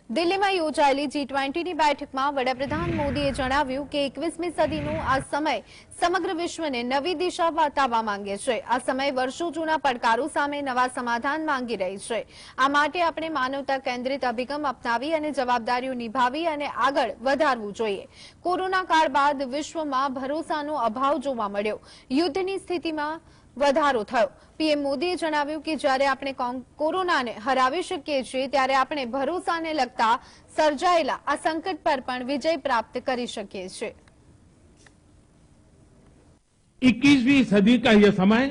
દિલ્હીમાં યોજાયેલી G20ની બેઠકમાં વડાપ્રધાન મોદીએ જણાવ્યું કે 21મી સદીનો આ સમય સમગ્ર વિશ્વને નવી દિશા બતાવવા માંગે છે। આ સમય વર્ષો જૂના પડકારો સામે નવા સમાધાન માંગી રહી છે। આ માટે આપણે માનવતા કેન્દ્રિત અભિગમ અપનાવી અને જવાબદારીઓ નિભાવી અને આગળ વધારવું જોઈએ। કોરોના કાળ બાદ વિશ્વમાં ભરોસાનો અભાવ જોવા મળ્યો, યુદ્ધની સ્થિતિમાં વધારો થયો। પીએમ મોદીએ જણાવ્યું કે જ્યારે આપણે કોરોનાને હરાવી શકીએ છીએ ત્યારે આપણે ભરોસાને લગતા સર્જાયેલા આ સંકટ પર પણ વિજય પ્રાપ્ત કરી શકીએ છીએ। 21वीं सदी का यह समय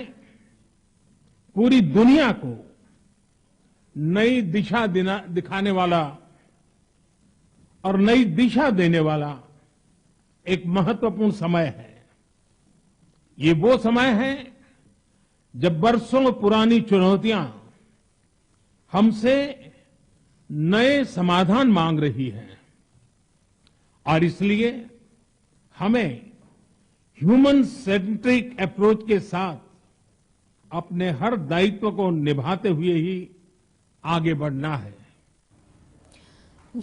पूरी दुनिया को नई दिशा दिखाने वाला और नई दिशा देने वाला एक महत्वपूर्ण समय है। ये वो समय है जब बरसों पुरानी चुनौतियां हमसे नए समाधान मांग रही हैं और इसलिए हमें ह्यूमन सेंट्रिक अप्रोच के साथ अपने हर दायित्व को निभाते हुए ही आगे बढ़ना है।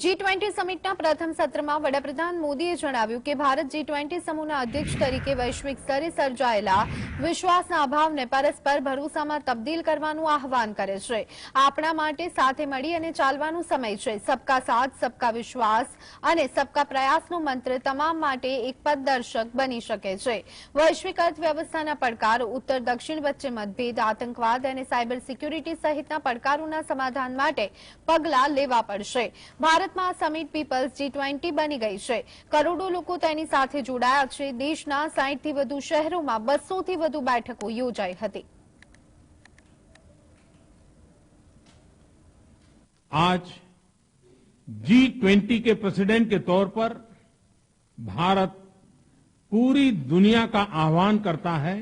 G20 સમિટના પ્રથમ સત્રમાં વડાપ્રધાન મોદીએ જણાવ્યું કે ભારત G20 સમૂહના અધ્યક્ષ તરીકે વૈશ્વિક સ્તરે સર્જાયેલા વિશ્વાસના અભાવને પરસ્પર ભરોસામાં તબદીલ કરવાનું આહવાન કરે છે। આપણા માટે સાથે મળી અને ચાલવાનો સમય છે। સબકા સાથ, સબકા વિશ્વાસ અને સબકા પ્રયાસનો મંત્ર તમામ માટે એક પથદર્શક બની શકે છે। વૈશ્વિક અર્થવ્યવસ્થાના પડકારો, ઉત્તર દક્ષિણ વચ્ચે મતભેદ, આતંકવાદ અને સાયબર સિક્યુરિટી સહિતના પડકારોના સમાધાન માટે પગલાં લેવા પડશે। ભારતમાં સમિટ પીપલ્સ G20 બની ગઈ છે। કરોડો લોકો તેની સાથે જોડાયા છે। દેશના 60થી વધુ શહેરોમાં 200થી વધુ બેઠકો યોજાઈ હતી। आज G20 के प्रेसिडेंट के तौर पर भारत पूरी दुनिया का आह्वान करता है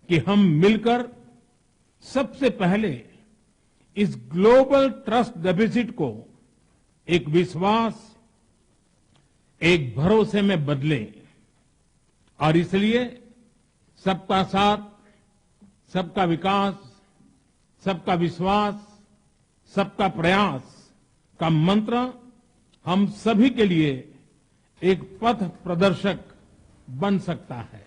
कि हम मिलकर सबसे पहले इस ग्लोबल ट्रस्ट डेफिसिट को एक विश्वास, एक भरोसे में बदलें और इसलिए सबका साथ, सबका विकास, सबका विश्वास, सबका प्रयास का मंत्र हम सभी के लिए एक पथ प्रदर्शक बन सकता है।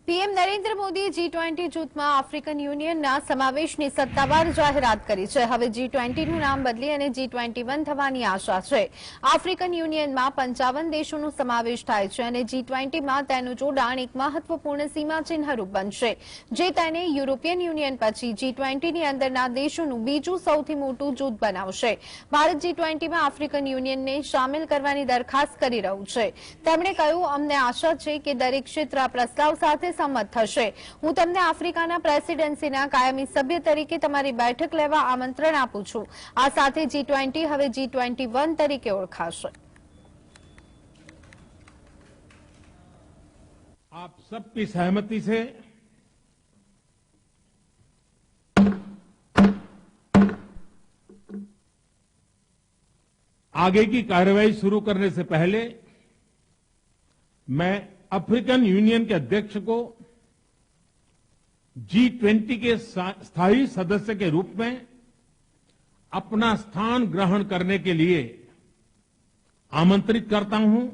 પીએમ નરેન્દ્ર મોદીએ G20 જૂથમાં આફ્રિકન યુનિયનના સમાવેશની સત્તાવાર જાહેરાત કરી છે। હવે G20નું નામ બદલી અને G21 થવાની આશા છે। આફ્રિકન યુનિયનમાં 55 દેશોનો સમાવેશ થાય છે અને G20માં તેનું જોડાણ એક મહત્વપૂર્ણ સીમાચિહ્નરૂપ બનશે, જે તેને યુરોપિયન યુનિયન પછી G20ની અંદરના દેશોનું બીજું સૌથી મોટું જૂથ બનાવશે। ભારત G20માં આફ્રિકન યુનિયનને સામેલ કરવાની દરખાસ્ત કરી રહ્યું છે। તેમણે કહ્યું, અમને આશા છે કે દરેક ક્ષેત્ર આ પ્રસ્તાવ સાથે સંમત થશે। હું તમને આફ્રિકાના પ્રેસિડેન્સીના કાયમી સભ્ય તરીકે તમારી બેઠક લેવા આમંત્રણ આપું છું। આ સાથે G20 હવે G21 તરીકે ઓળખાશે। आप सबकी सहमति से आगे की कार्रवाई शुरू करने से पहले मैं अफ्रीकन यूनियन के अध्यक्ष को G20 के स्थायी सदस्य के रूप में अपना स्थान ग्रहण करने के लिए आमंत्रित करता हूं।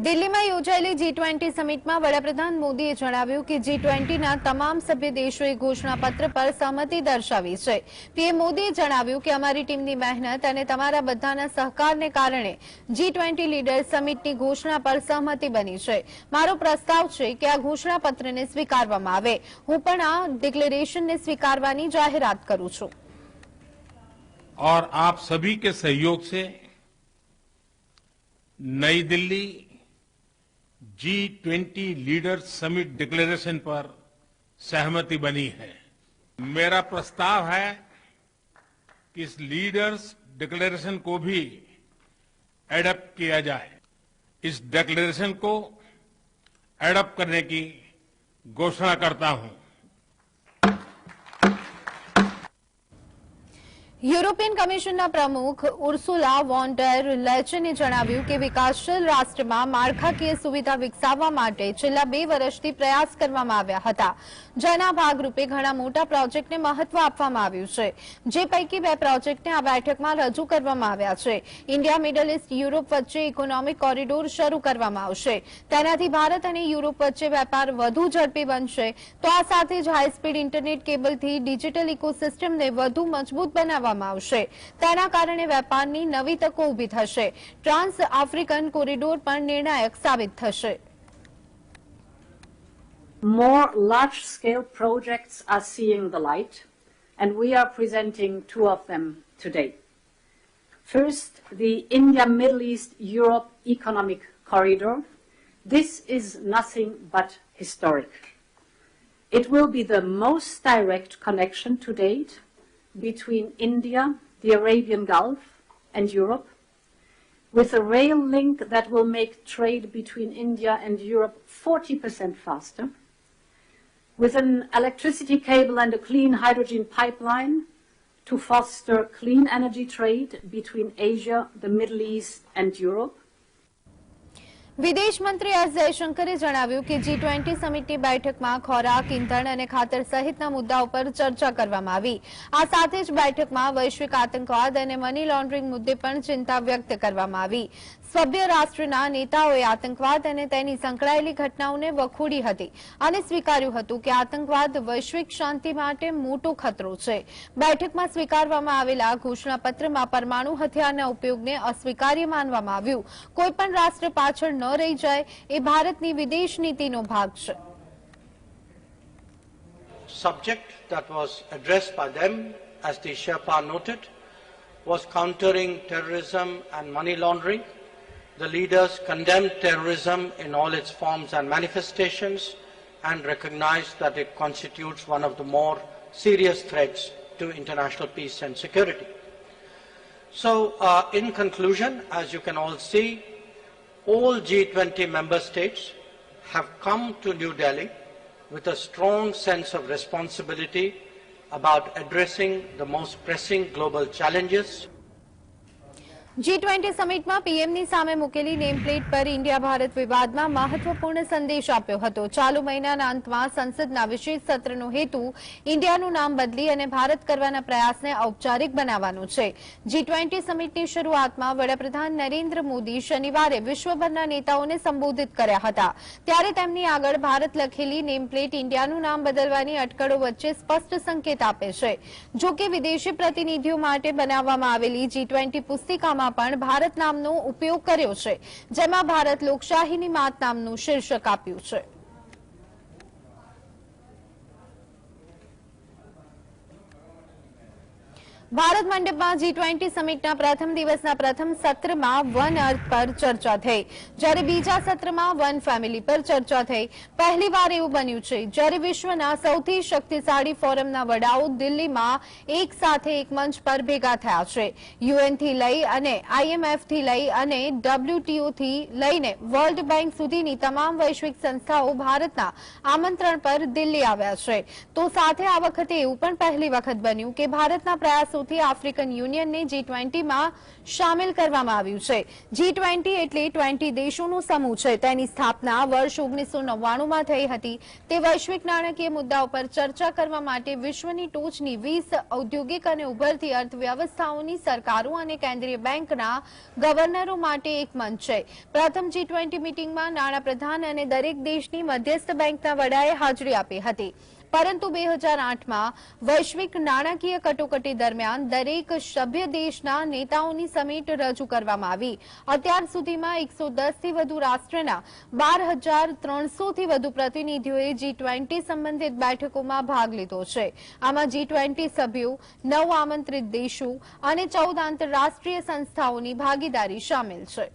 દિલ્હીમાં યોજાયેલી G20 સમિટમાં વડાપ્રધાન મોદીએ જણાવ્યું કે G20ના તમામ સભ્ય દેશોએ ઘોષણાપત્ર પર સહમતિ દર્શાવી છે। પીએમ મોદીએ જણાવ્યું કે અમારી ટીમની મહેનત અને તમારા બધાના સહકારને કારણે G20 લીડર સમિટની ઘોષણા પર સહમતિ બની છે। મારો પ્રસ્તાવ છે કે આ ઘોષણાપત્રને સ્વીકારવામાં આવે। હું પણ આ ડિક્લેરેશનને સ્વીકારવાની જાહેરાત કરું છું। और आप सभी के सहयोग से नई Delhi G20 leaders summit declaration पर सहमति बनी है। मेरा प्रस्ताव है कि इस लीडर्स डिक्लेरेशन को भी एडॉप्ट किया जाए। इस डिक्लेरेशन को एडॉप्ट करने की घोषणा करता हूं। યુરોપિયન કમિશનના પ્રમુખ ઉર્સુલા વોન ડેર લેચને જણાવ્યું કે વિકાસશીલ રાષ્ટ્રમાં માળખાકીય સુવિધા વિકસાવવા માટે છેલ્લા 2 વર્ષથી પ્રયાસ કરવામાં આવ્યા હતા, જેના ભાગરૂપે ઘણા મોટા પ્રોજેક્ટને મહત્વ આપવામાં આવ્યું છે, જે પૈકી 2 પ્રોજેક્ટને આ બેઠકમાં રજૂ કરવામાં આવ્યા છે. ઇન્ડિયા મિડલ ઇસ્ટ યુરોપ વચ્ચે ઇકોનોમિક કોરિડોર શરૂ કરવામાં આવશે. તેનાથી ભારત અને યુરોપ વચ્ચે વેપાર વધુ ઝડપી બનશે, તો આ સાથે જ હાઈસ્પીડ ઇન્ટરનેટ કેબલથી ડિજિટલ ઇકોસિસ્ટમને વધુ મજબૂત બનાવવામાં આવશે. તેના કારણે વેપારની નવી તકો ઊભી થશે. ટ્રાન્સ આફ્રિકન કોરિડોર પણ નિર્ણાયક સાબિત થશે. More large-scale projects are seeing the light, and we are presenting 2 of them today. First, the India-Middle East-Europe Economic Corridor. This is nothing but historic. It will be the most direct connection to date between India, the Arabian Gulf, and Europe, with a rail link that will make trade between India and Europe 40% faster, with an electricity cable and a clean hydrogen pipeline to foster clean energy trade between Asia, the Middle East, and Europe. વિદેશ મંત્રી S જયશંકરે જણાવ્યું કે G20 સમિટની બેઠકમાં ખોરાક, ઇંધણ અને ખાતર સહિતના મુદ્દાઓ પર ચર્ચા કરવામાં આવી. આ સાથે જ બેઠકમાં વૈશ્વિક આતંકવાદ અને મની લોન્ડરિંગ મુદ્દે પણ ચિંતા વ્યક્ત કરવામાં આવી. સભ્ય રાષ્ટ્રના નેતાઓએ આતંકવાદ અને તેની સંકળાયેલી ઘટનાઓને વખોડી હતી અને સ્વીકાર્યું હતું કે આતંકવાદ વૈશ્વિક શાંતિ માટે મોટો ખતરો છે. બેઠકમાં સ્વીકારવામાં આવેલા ઘોષણાપત્રમાં પરમાણુ હથિયારના ઉપયોગને અસ્વીકાર્ય માનવામાં આવ્યું. કોઈપણ રાષ્ટ્ર પાછળ ન રહી જાય એ ભારતની વિદેશ નીતિનો ભાગ છે. Subject that was addressed by them, as the Sherpa noted, was countering terrorism and money laundering. The leaders condemned terrorism in all its forms and manifestations and recognized that it constitutes one of the more serious threats to international peace and security. So, in conclusion, as you can all see, all G20 member states have come to New Delhi with a strong sense of responsibility about addressing the most pressing global challenges. G20 સમિટમાં પીએમની સામે મૂકેલી name plate પર India Bharat વિવાદમાં મહત્વપૂર્ણ સંદેશ આપ્યો હતો. ચાલુ મહિનાના અંતમાં સંસદના વિશેષ સત્રનો હેતુ ઇન્ડિયાનું નામ બદલી અને ભારત કરવાના પ્રયાસને ઔપચારિક બનાવવાનો છે. G20 સમિટની શરૂઆતમાં વડાપ્રધાન નરેન્દ્ર મોદી શનિવારે વિશ્વભરના નેતાઓને સંબોધિત કર્યા હતા. ત્યારે તેમની આગળ ભારત લખેલી નેમ પ્લેટ ઇન્ડિયાનું નામ બદલવાની અટકળો વચ્ચે સ્પષ્ટ સંકેત આપે છે. જો કે વિદેશી પ્રતિનિધિઓ માટે બનાવવામાં આવેલી G20 પુસ્તિકામાં પણ ભારત નામનો ઉપયોગ કર્યો છે, જેમાં ભારત લોકશાહીની માત નામનું શીર્ષક આપ્યું છે. ભારત મંડપમાં G20 સમિટના પ્રથમ દિવસના પ્રથમ સત્રમાં વન અર્થ પર ચર્ચા થઈ, જ્યારે બીજા સત્રમાં વન ફેમિલી પર ચર્ચા થઈ. પહેલીવાર એવું બન્યું છે જ્યારે વિશ્વના સૌથી શક્તિશાળી ફોરમના વડાઓ દિલ્હીમાં એક સાથે એક મંચ પર ભેગા થયા છે. યુએનથી લઈ અને IMFથી લઈ અને WTOથી લઈને વર્લ્ડ બેંક સુધીની તમામ વૈશ્વિક સંસ્થાઓ ભારતના આમંત્રણ પર દિલ્હી આવ્યા છે. તો સાથે આ વખતે એવું પણ પહેલી વખત બન્યું કે ભારતના પ્રયાસો આફ્રિકન યુનિયનને G20 માં શામેલ કરવામાં આવ્યું છે. G20 એટલે 20 દેશોનો સમૂહ છે. તેની સ્થાપના વર્ષ 1999 માં થઈ હતી. તે વૈશ્વિક નાણાકીય મુદ્દાઓ પર ચર્ચા કરવા માટે વિશ્વની ટોચની 20 ઔદ્યોગિક અને ઉભરતી અર્થવ્યવસ્થાઓની સરકારો અને કેન્દ્રીય બેંકના ગવર્નરો માટે એક મંચ છે. પ્રથમ G20 મીટિંગમાં નાણાપ્રધાન અને દરેક દેશની મધ્યસ્થ બેંકના વડાએ હાજરી આપી હતી. પરંતુ 2008માં વૈશ્વિક નાણાકીય કટોકટી દરમિયાન દરેક સભ્ય દેશના નેતાઓની સમિટ રજૂ કરવામાં આવી. અત્યાર સુધીમાં 110થી વધુ રાષ્ટ્રના 12,300થી વધુ પ્રતિનિધિઓએ G20 સંબંધિત બેઠકોમાં ભાગ લીધો છે. આમાં G20 સભ્યો, 9 આમંત્રિત દેશો અને 14 આંતરરાષ્ટ્રીય સંસ્થાઓની ભાગીદારી શામેલ છે.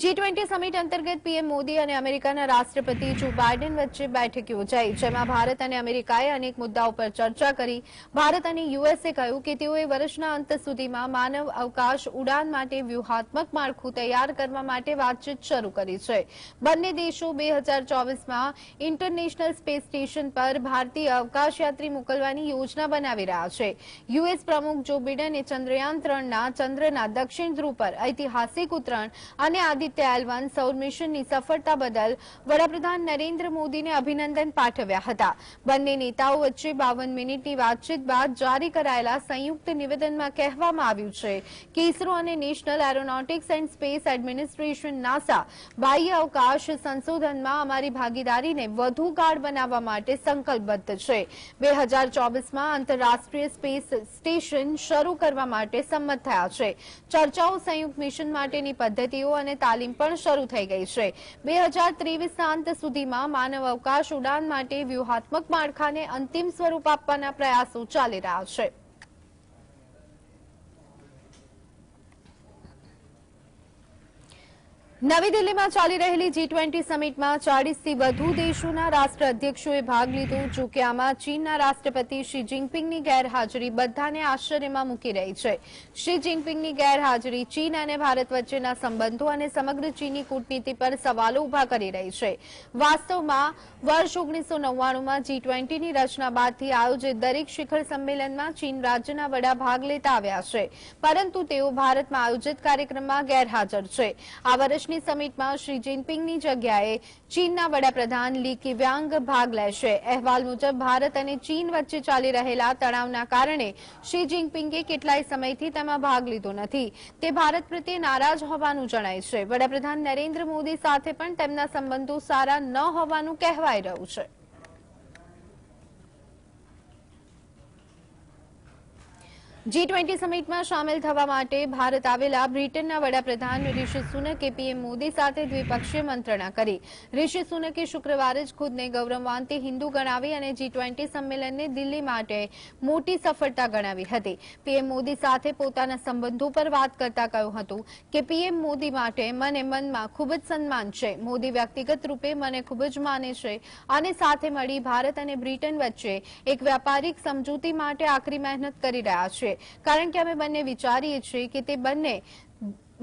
G20 સમિટ અંતર્ગત પીએમ મોદી અને અમેરિકાના રાષ્ટ્રપતિ જો બાઇડન વચ્ચે બેઠક યોજાઈ, જેમાં ભારત અને અમેરિકાએ અનેક મુદ્દાઓ પર ચર્ચા કરી. ભારત અને યુએસએ કહ્યું કે તેઓએ વર્ષના અંત સુધીમાં માનવ અવકાશ ઉડાન માટે વ્યૂહાત્મક માળખું તૈયાર કરવા માટે વાતચીત શરૂ કરી છે. બંને દેશો 2024માં ઇન્ટરનેશનલ સ્પેસ સ્ટેશન પર ભારતીય અવકાશયાત્રી મોકલવાની યોજના બનાવી રહ્યા છે. યુએસ પ્રમુખ જો બિડને ચંદ્રયાન-3ના ચંદ્રના દક્ષિણ ધ્રુવ પર ઐતિહાસિક ઉતરાણ અને આદિત્ય એલ1 સૌર મિશનની સફળતા બદલ વડાપ્રધાન નરેન્દ્ર મોદીને અભિનંદન પાઠવ્યા હતા. બંને નેતાઓ વચ્ચે 52 મિનિટની વાતચીત બાદ જારી કરાયેલા સંયુક્ત નિવેદનમાં કહેવામાં આવ્યું છે કે ઇસરો અને national aeronautics and space administration NASA બાહ્ય અવકાશ સંશોધનમાં અમારી ભાગીદારીને વધુ ગાઢ બનાવવા માટે સંકલ્પબદ્ધ છે. 2024માં આંતરરાષ્ટ્રીય સ્પેસ સ્ટેશન શરૂ કરવા માટે સંમત થયા છે. ચર્ચાઓ સંયુક્ત મિશન માટેની પદ્ધતિઓ અને તાલીમ પણ શરૂ થઈ ગઈ છે. 2023ના અંત સુધીમાં માનવ અવકાશ ઉડાન માટે વ્યૂહાત્મક માળખાને અંતિમ સ્વરૂપ આપવાના પ્રયાસો ચાલી રહ્યા છે. નવી દિલ્હીમાં ચાલી રહેલી G20 સમિટમાં 40થી વધુ દેશોના રાષ્ટ્રાધ્યક્ષોએ ભાગ લીધો. જો કે આમાં ચીનના રાષ્ટ્રપતિ શી જિનપિંગની ગેરહાજરી બધાને આશ્ચર્યમાં મૂકી રહી છે. શી જિનપિંગની ગેરહાજરી ચીન અને ભારત વચ્ચેના સંબંધો અને સમગ્ર ચીની કૂટનીતિ પર સવાલો ઉભા કરી રહી છે. વાસ્તવમાં વર્ષ 1999માં G20ની રચના બાદથી આયોજિત દરેક શિખર સંમેલનમાં ચીન રાજ્યના વડા ભાગ લેતા આવ્યા છે, પરંતુ તેઓ ભારતમાં આયોજિત કાર્યક્રમમાં ગેરહાજર છે. આ વર્ષની સમિટમાં શી જિનપિંગની જગ્યાએ ચીનના વડાપ્રધાન લી કિવ્યાંગ ભાગ લેશે. અહેવાલ મુજબ ભારત અને ચીન વચ્ચે ચાલી રહેલા તણાવના કારણે શી જિનપિંગે કેટલાય સમયથી તેમાં ભાગ લીધો નથી. તે ભારત પ્રત્યે નારાજ હોવાનું જણાય છે. વડાપ્રધાન નરેન્દ્ર મોદી સાથે પણ તેમના સંબંધો સારા ન હોવાનું કહેવાય રહ્યું છે. G20 સમિટમાં સામેલ થવા માટે ભારત આવેલા બ્રિટનના વડાપ્રધાન રિશી સુનકે પીએમ મોદી સાથે દ્વિપક્ષીય મંત્રણા કરી. રિશી સુનકે શુક્રવારે જ ખુદને ગૌરવાન્વિત હિન્દુ ગણાવી અને G20 સંમેલનને દિલ્હી માટે મોટી સફળતા ગણાવી હતી. પીએમ મોદી સાથે પોતાના સંબંધો પર વાત કરતા કહ્યું હતું કે પીએમ મોદી માટે મને મનમાં ખૂબ જ સન્માન છે. મોદી વ્યક્તિગત રૂપે મને ખૂબ જ માને છે અને સાથે મળી ભારત અને બ્રિટન વચ્ચે એક વ્યાપારિક સમજૂતી માટે આકરી મહેનત કરી રહ્યા છે, કારણ કે અમે બંને વિચારીએ છીએ કે તે બંને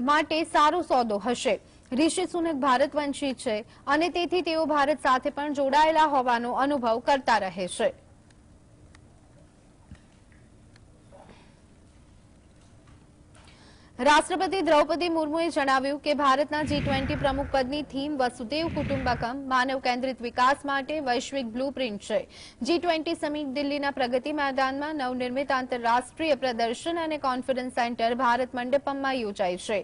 માટે સારો સોદો હશે. રિશી સુનક ભારતવંશી છે અને તેથી તેઓ ભારત સાથે પણ જોડાયેલા હોવાનો અનુભવ કરતા રહે છે. રાષ્ટ્રપતિ દ્રૌપદી મુર્મુએ જણાવ્યું કે ભારતના G20 પ્રમુખ પદની થીમ વસુદેવ કુટુંબકમ માનવ કેન્દ્રિત વિકાસ માટે વૈશ્વિક બ્લુપ્રિન્ટ છે. G20 સમિટ દિલ્હીના પ્રગતિ મેદાનમાં નવનિર્મિત આંતરરાષ્ટ્રીય પ્રદર્શન અને કોન્ફરન્સ સેન્ટર ભારત મંડપમમાં યોજાઈ છે.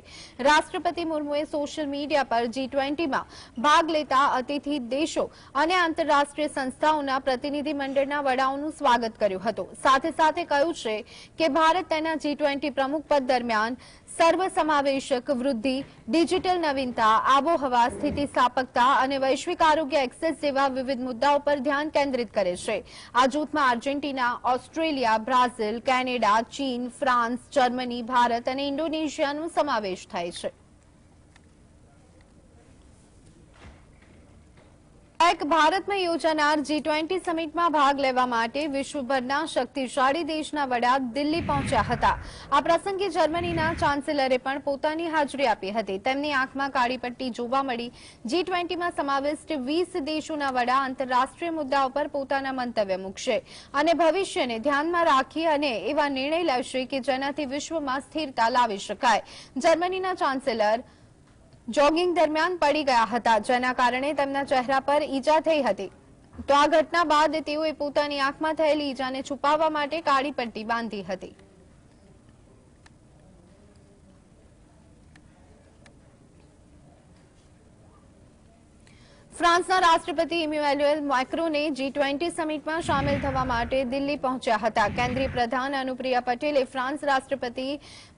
રાષ્ટ્રપતિ મુર્મુએ સોશિયલ મીડિયા પર G20માં ભાગ લેતા અતિથિ દેશો અને આંતરરાષ્ટ્રીય સંસ્થાઓના પ્રતિનિધિ મંડળના વડાઓનું સ્વાગત કર્યું હતું. સાથે સાથે કહ્યું છે કે ભારત તેના G20 પ્રમુખ પદ દરમિયાન સર્વસમાવેશક વૃદ્ધિ, ડિજિટલ નવીનતા, આબોહવા, સ્થિતિસ્થાપકતા અને વૈશ્વિક આરોગ્ય એક્સેસ જેવા વિવિધ મુદ્દાઓ પર ધ્યાન કેન્દ્રિત કરે છે. આ જૂથમાં આર્જેન્ટિના, ઓસ્ટ્રેલિયા, બ્રાઝિલ, કેનેડા, ચીન, ફ્રાન્સ, જર્મની, ભારત અને ઇન્ડોનેશિયાનો સમાવેશ થાય છે. ભારતમાં યોજાનાર G20 સમિટમાં ભાગ લેવા માટે વિશ્વભરના શક્તિશાળી દેશના વડા દિલ્હી પહોંચ્યા હતા. આ પ્રસંગે જર્મનીના ચાન્સેલરે પણ પોતાની હાજરી આપી હતી. તેમની આંખમાં કાળી પટ્ટી જોવા મળી. G20માં સમાવિષ્ટ 20 દેશોના વડા આંતરરાષ્ટ્રીય મુદ્દાઓ પર પોતાના મંતવ્ય મૂકશે અને ભવિષ્યને ધ્યાનમાં રાખી અને એવા નિર્ણય લેશે કે જેનાથી વિશ્વમાં સ્થિરતા લાવી શકાય. જર્મનીના ચાન્સેલર જોગિંગ દરમિયાન પડી ગયા હતા, જેના કારણે તેમના ચહેરા પર ઈજા થઈ હતી. તો આ ઘટના બાદ તેઓએ પોતાની આંખમાં થયેલી ઈજાને છુપાવવા માટે કાળી પટ્ટી બાંધી હતી. ફ્રાન્સના રાષ્ટ્રપતિ ઇમેન્યુએલ મેક્રોને G20 સમિટમાં સામેલ થવા માટે દિલ્હી પહોંચ્યા હતા. કેન્દ્રીય પ્રધાન અનુપ્રિયા પટેલે ફ્રાન્સ રાષ્ટ્રપતિ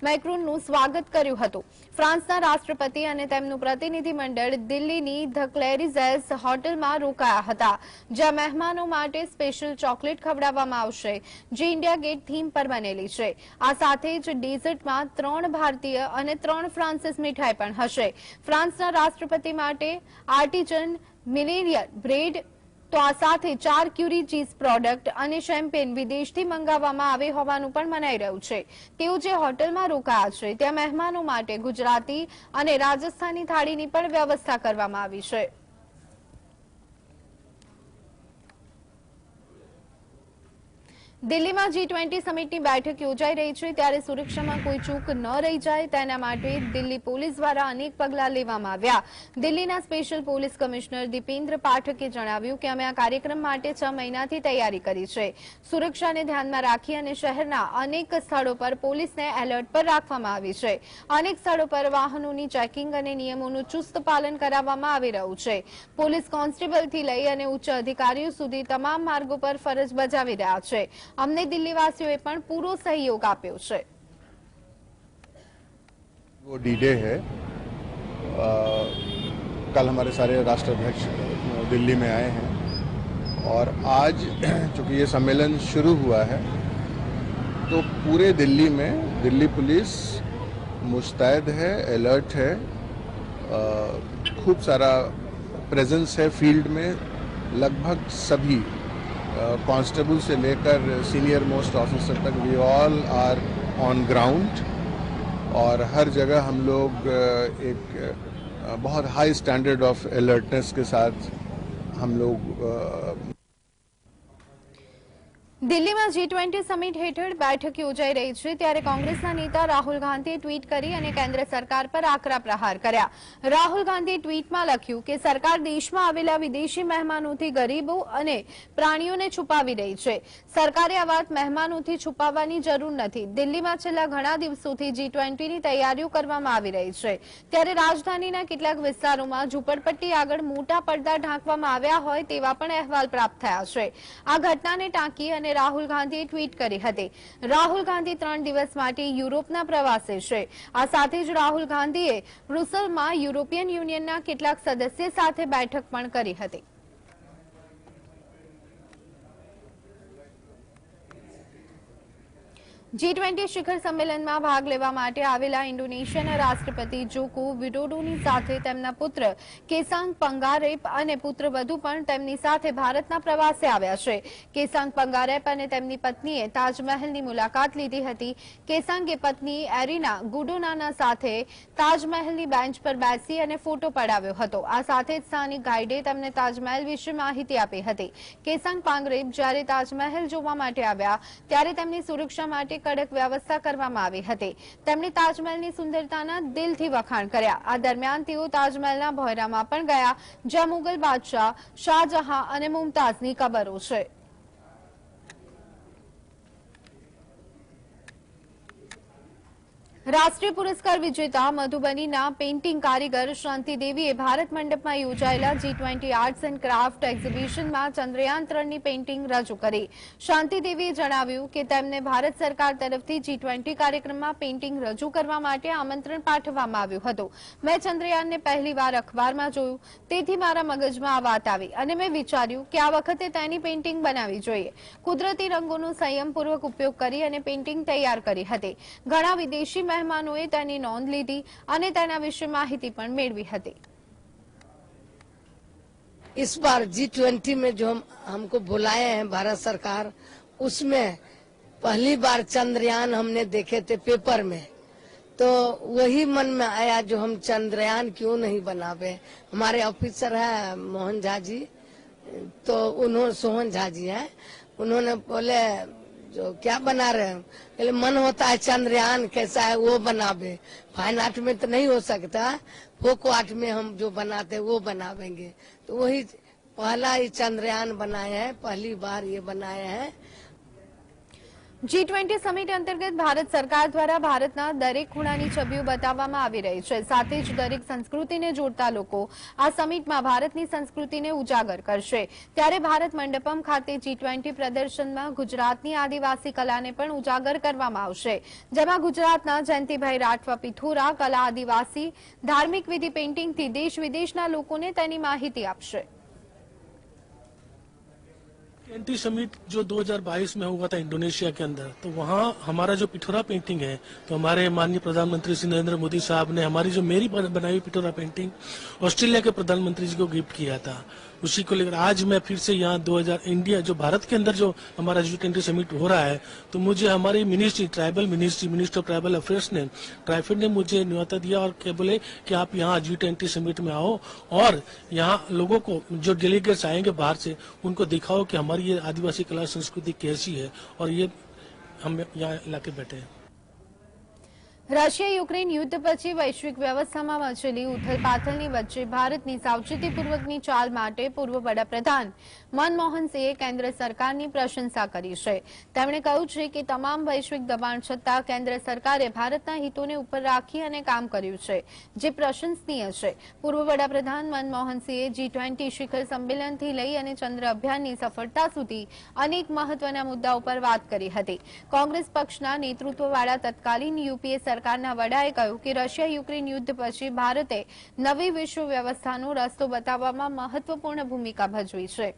મેક્રોનનું સ્વાગત કર્યું હતું. ફ્રાન્સના રાષ્ટ્રપતિ અને તેમનું પ્રતિનિધિમંડળ દિલ્હીની ધ ક્લેરિઝેસ હોટલમાં રોકાયા હતા, જ્યાં મહેમાનો માટે સ્પેશિયલ ચોકલેટ ખવડાવવામાં આવશે, જે ઇન્ડિયા ગેટ થીમ પર બનેલી છે. આ સાથે જ ડેઝર્ટમાં 3 ભારતીય અને 3 ફ્રાન્સિસ મીઠાઈ પણ હશે. ફ્રાન્સના રાષ્ટ્રપતિ માટે આર્ટિઝન મિલેનિયર બ્રેડ, તો આ સાથે 4 ક્યુરી ચીઝ પ્રોડક્ટ અને શેમ્પેન વિદેશથી મંગાવવામાં આવે હોવાનું પણ મનાઈ રહ્યું છે. તેઓ જે હોટલમાં રોકાયા છે ત્યાં મહેમાનો માટે ગુજરાતી અને રાજસ્થાની થાળીની પણ વ્યવસ્થા કરવામાં આવી છે. દિલ્હીમાં G20 સમિટની બેઠક યોજાઈ રહી છે, ત્યારે સુરક્ષામાં કોઈ ચૂક ન રહી જાય તેના માટે દિલ્હી પોલીસ દ્વારા અનેક પગલાં લેવામાં આવ્યા. દિલ્હીના સ્પેશિયલ પોલીસ કમિશનર દીપેન્દ્ર પાઠકે જણાવ્યું કે અમે આ કાર્યક્રમ માટે 6 મહિનાથી તૈયારી કરી છે. સુરક્ષાને ધ્યાનમાં રાખી અને શહેરના અનેક સ્થળો પર પોલીસને એલર્ટ પર રાખવામાં આવી છે. અનેક સ્થળો પર વાહનોની ચેકિંગ અને નિયમોનું ચુસ્ત પાલન કરાવવામાં આવી રહ્યું છે. પોલીસ કોન્સ્ટેબલથી લઈ અને ઉચ્ચ અધિકારીઓ સુધી તમામ માર્ગો પર ફરજ બજાવી રહ્યા છે. અમને દિલ્હીવાસીઓએ પણ પૂરો સહયોગ આપ્યો છે. वो डी-डे है। कल हमारे सारे राष्ट्राध्यक्ष दिल्ली में आए हैं और आज चूंकि ये सम्मेलन शुरू हुआ है तो पूरे दिल्ली में दिल्ली पुलिस मुस्तैद है, अलर्ट है, खूब सारा प्रेजेंस है फील्ड में. लगभग सभी कांस्टेबल से लेकर सीनियर मोस्ट ऑफिसर तक we all are on ground और हर जगह हम लोग एक बहुत हाई स्टैंडर्ड ऑफ अलर्टनेस के साथ हम लोग દિલ્હીમાં G20 સમિટ હેઠળ બેઠક યોજાઈ રહી છે, ત્યારે કોંગ્રેસના નેતા રાહુલ ગાંધીએ ટ્વીટ કરી અને કેન્દ્ર સરકાર પર આકરા પ્રહાર કર્યા. રાહુલ ગાંધીએ ટ્વીટમાં લખ્યું કે સરકાર દેશમાં આવેલા વિદેશી મહેમાનોથી ગરીબો અને પ્રાણીઓને છુપાવી રહી છે. સરકારે આ વાત મહેમાનોથી છુપાવવાની જરૂર નથી. દિલ્હીમાં છેલ્લા ઘણા દિવસોથી G20ની તૈયારીઓ કરવામાં આવી રહી છે, ત્યારે રાજધાનીના કેટલાક વિસ્તારોમાં ઝૂંપડપટ્ટી આગળ મોટા પડદા ઢાંકવામાં આવ્યા હોય તેવા પણ અહેવાલ પ્રાપ્ત થયા છે. આ ઘટનાને ટાંકી અને રાહુલ ગાંધીએ ટ્વીટ કરી હતી. રાહુલ ગાંધી 3 દિવસ માટે યુરોપના પ્રવાસે છે. આ સાથે જ રાહુલ ગાંધીએ બ્રુસેલમાં યુરોપિયન યુનિયનના કેટલાક સદસ્ય સાથે બેઠક પણ કરી હતી. G20 શિખર સંમેલનમાં ભાગ લેવા માટે આવેલા ઇન્ડોનેશિયાના રાષ્ટ્રપતિ જોકો વિડોડોની સાથે તેમના પુત્ર કેસાંગ પંગારેપ અને પુત્રવધુ પણ તેમની સાથે ભારતના પ્રવાસે આવ્યા છે. કેસાંગ પંગારેપ અને તેમની પત્નીએ તાજમહેલની મુલાકાત લીધી હતી. કેસાંગે પત્ની એરિના ગુડોનાના સાથે તાજમહેલની બેન્ચ પર બેસી અને ફોટો પડાવ્યો હતો. આ સાથે જ સ્થાનિક ગાઈડે તેમને તાજમહેલ વિશે માહિતી આપી હતી. કેસાંગ પંગારેપ જ્યારે તાજમહેલ જોવા માટે આવ્યા ત્યારે તેમની સુરક્ષા માટે કડક વ્યવસ્થા કરવામાં આવી હતી. તેમણે તાજમહેલની સુંદરતાના દિલથી વખાણ કર્યા. આ દરમિયાન તેઓ તાજમહેલના ભોયરામાં પણ ગયા, જ્યાં મુગલ બાદશાહ શાહજહાં અને મુમતાઝની કબરો છે. રાષ્ટ્રીય પુરસ્કાર વિજેતા મધુબનીના પેઇન્ટિંગ કારીગર શાંતિ દેવીએ ભારત મંડપમાં યોજાયેલા G20 આર્ટ્સ એન્ડ ક્રાફ્ટ એક્ઝિબિશનમાં ચંદ્રયાન 3ની પેઇન્ટિંગ રજૂ કરી. શાંતિ દેવીએ જણાવ્યું કે તેમને ભારત સરકાર તરફથી G20 કાર્યક્રમમાં પેઇન્ટિંગ રજૂ કરવા માટે આમંત્રણ પાઠવવામાં આવ્યું હતું. મેં ચંદ્રયાનને પહેલીવાર અખબારમાં જોયું, તેથી મારા મગજમાં આ વાત આવી અને મેં વિચાર્યું કે આ વખતે તેની પેઇન્ટિંગ બનાવવી જોઈએ. કુદરતી રંગોનો સંયમપૂર્વક ઉપયોગ કરી અને પેઇન્ટિંગ તૈયાર કરી હતી. ઘણા વિદેશી મહેમાનોએ તેની નોંધ લીધી અને તેના વિશે માહિતી પણ મેળવી હતી. इस बार G20 में जो हमको बुलाए हैं भारत सरकार, उसमें पहली बार चंद्रयान हमने देखे थे पेपर में, तो वही मन में आया जो हम चंद्रयान क्यों नहीं बनावे. हमारे ऑफिसर है मोहन झा जी, तो उन्होंने सोहन झा जी है, उन्होंने बोले जो क्या बना रहे हैं, पहले मन होता है चंद्रयान कैसा है वो बनावे. फाइन आर्ट में तो नहीं हो सकता, फोको आर्ट में हम जो बनाते हैं वो बनावेंगे. तो वही पहला ही चंद्रयान बनाए हैं, पहली बार ये बनाए हैं. G20 સમિટ અંતર્ગત ભારત સરકાર દ્વારા ભારતના દરેક ખૂણાની છબીઓ બતાવવામાં આવી રહી છે. સાથે જ દરેક સંસ્કૃતિને જોડતા લોકો આ સમિટમાં ભારતની સંસ્કૃતિને ઉજાગર કરશે. ત્યારે ભારત મંડપમ ખાતે G20 પ્રદર્શનમાં ગુજરાતની આદિવાસી કલાને પણ ઉજાગર કરવામાં આવશે. જેમાં ગુજરાતના જયંતિભાઈ રાઠવા પિથોરા કલા આદિવાસી ધાર્મિક વિધિ પેઇન્ટિંગથી દેશ વિદેશના લોકોને તેની માહિતી આપશે. G20 समिट जो 2022 में हुआ था इंडोनेशिया के अंदर, तो वहाँ हमारा जो पिठोरा पेंटिंग है, तो हमारे माननीय प्रधानमंत्री श्री नरेंद्र मोदी साहब ने हमारी जो मेरी बनाई हुई पिठोरा पेंटिंग ऑस्ट्रेलिया के प्रधानमंत्री जी को गिफ्ट किया था. उसी को लेकर आज मैं फिर से यहाँ 2000 इंडिया जो भारत के अंदर जो हमारा G20 समिट हो रहा है, तो मुझे हमारी ministry tribal ministry minister of tribal affairs ने ट्राइफेड ने मुझे न्योता दिया और क्या बोले कि आप यहाँ G20 समिट में आओ और यहाँ लोगों को जो डेलीगेट्स आएंगे बाहर से उनको दिखाओ कि हमारी ये आदिवासी कला संस्कृति कैसी है और ये हम यहाँ लाके बैठे हैं. રશિયા યુક્રેન યુદ્ધ પછી વૈશ્વિક વ્યવસ્થામાં મચેલી ઉથલપાથલની વચ્ચે ભારતની સાવચેતીપૂર્વકની ચાલ માટે પૂર્વ વડાપ્રધાન મનમોહન સિંહે કેન્દ્ર સરકારની પ્રશંસા કરી છે. તેમણે કહ્યું છે કે તમામ વૈશ્વિક દબાણ છતાં કેન્દ્ર સરકારે ભારતના હિતોને ઉપર રાખી અને કામ કર્યું છે, જે પ્રશંસનીય છે. પૂર્વ વડાપ્રધાન મનમોહન સિંહે G20 શિખર સંમેલનથી લઈ અને ચંદ્ર અભિયાનની સફળતા સુધી અનેક મહત્વના મુદ્દાઓ પર વાત કરી હતી. કોંગ્રેસ પક્ષના નેતૃત્વવાળા તત્કાલીન યુપીએ સરકારના વડાએ કહ્યું કે રશિયા યુક્રેન યુદ્ધ પછી ભારતે નવી વિશ્વ વ્યવસ્થાનો રસ્તો બતાવવામાં મહત્વપૂર્ણ ભૂમિકા ભજવી છે.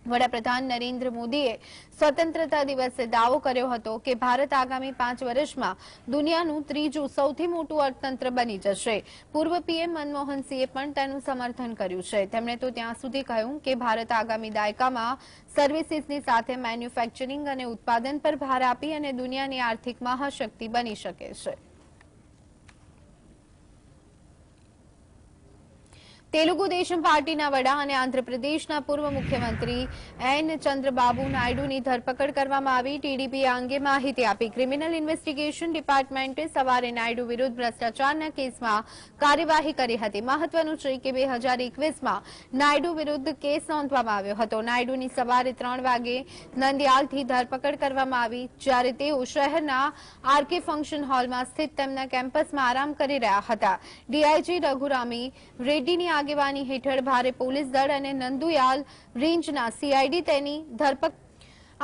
વડાપ્રધાન નરેન્દ્ર મોદીએ સ્વતંત્રતા દિવસે દાવો કર્યો હતો કે ભારત આગામી 5 વર્ષમાં દુનિયાનું ત્રીજું સૌથી મોટું અર્થતંત્ર બની જશે. પૂર્વ પીએમ મનમોહન સિંહે પણ તેનું સમર્થન કર્યું છે. તેમણે તો ત્યાં સુધી કહ્યું કે ભારત આગામી દાયકામાં સર્વિસીસની સાથે મેન્યુફેક્ચરિંગ અને ઉત્પાદન પર ભાર આપી અને દુનિયાની આર્થિક મહાશક્તિ બની શકે છે. તેલુગુ દેશમ પાર્ટીના વડા અને આંધ્રપ્રદેશના પૂર્વ મુખ્યમંત્રી એન ચંદ્રબાબુ નાયડુની ધરપકડ કરવામાં આવી. ટીડીપી આ અંગે માહિતી આપી. ક્રિમિનલ ઇન્વેસ્ટિગેશન ડિપાર્ટમેન્ટે સવારે નાયડુ વિરુદ્ધ ભ્રષ્ટાચારના કેસમાં કાર્યવાહી કરી હતી. મહત્વનું છે કે 2021માં નાયડુ વિરુદ્ધ કેસ નોંધવામાં આવ્યો હતો. નાયડુની સવારે 3 વાગે નંદિયાલથી ધરપકડ કરવામાં આવી, જ્યારે તેઓ શહેરના આરકે ફંક્શન હોલમાં સ્થિત તેમના કેમ્પસમાં આરામ કરી રહ્યા હતા. ડીઆઈજી રઘુરામી રેડ્ડીની આગેવાની હેઠળ ભારે પોલીસ દળ અને નંદુયાલ રેન્જના સીઆઈડી તેની ધરપકડ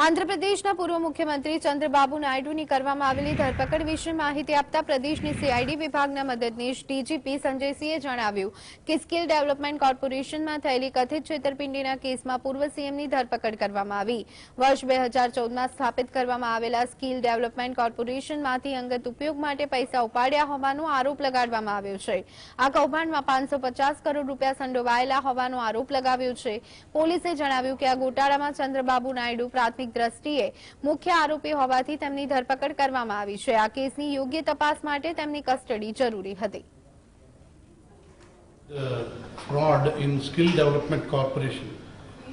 આંધ્રપ્રદેશના પૂર્વ મુખ્યમંત્રી ચંદ્રબાબુ નાયડુની કરવામાં આવેલી ધરપકડ વિશે માહિતી આપતા પ્રદેશની સીઆઈડી વિભાગના મદદનીશ ડીજીપી સંજયસિંહે જણાવ્યું કે સ્કિલ ડેવલપમેન્ટ કોર્પોરેશનમાં થયેલી કથિત છેતરપિંડીના કેસમાં પૂર્વ સીએમની ધરપકડ કરવામાં આવી. વર્ષ 2014માં સ્થાપિત કરવામાં આવેલા સ્કિલ ડેવલપમેન્ટ કોર્પોરેશનમાંથી અંગત ઉપયોગ માટે પૈસા ઉપાડ્યા હોવાનો આરોપ લગાડવામાં આવ્યો છે. આ કૌભાંડમાં 550 કરોડ રૂપિયા સંડોવાયેલા હોવાનો આરોપ લગાવ્યો છે. પોલીસે જણાવ્યું કે આ ગોટાળામાં ચંદ્રબાબુ નાયડુ પ્રાથમિક દ્રષ્ટિએ મુખ્ય આરોપી હોવાથી તેમની ધરપકડ કરવામાં આવી છે. આ કેસની યોગ્ય તપાસ માટે તેમની કસ્ટડી જરૂરી હતી. Fraud in Skill Development Corporation,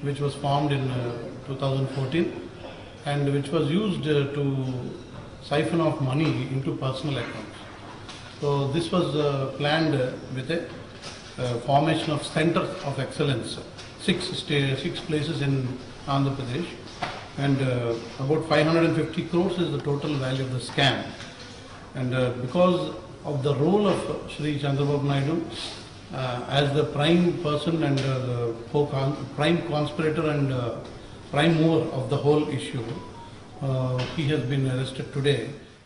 which was formed in 2014 and which was used to siphon off money into personal accounts. So this was planned with a formation of centers of excellence, six places in Andhra Pradesh. And about 550 crores is the total value of the scam. And because of the role of Shri Chandrababu Naidu as the prime person and the prime conspirator and prime mover of the whole issue, he has been arrested today.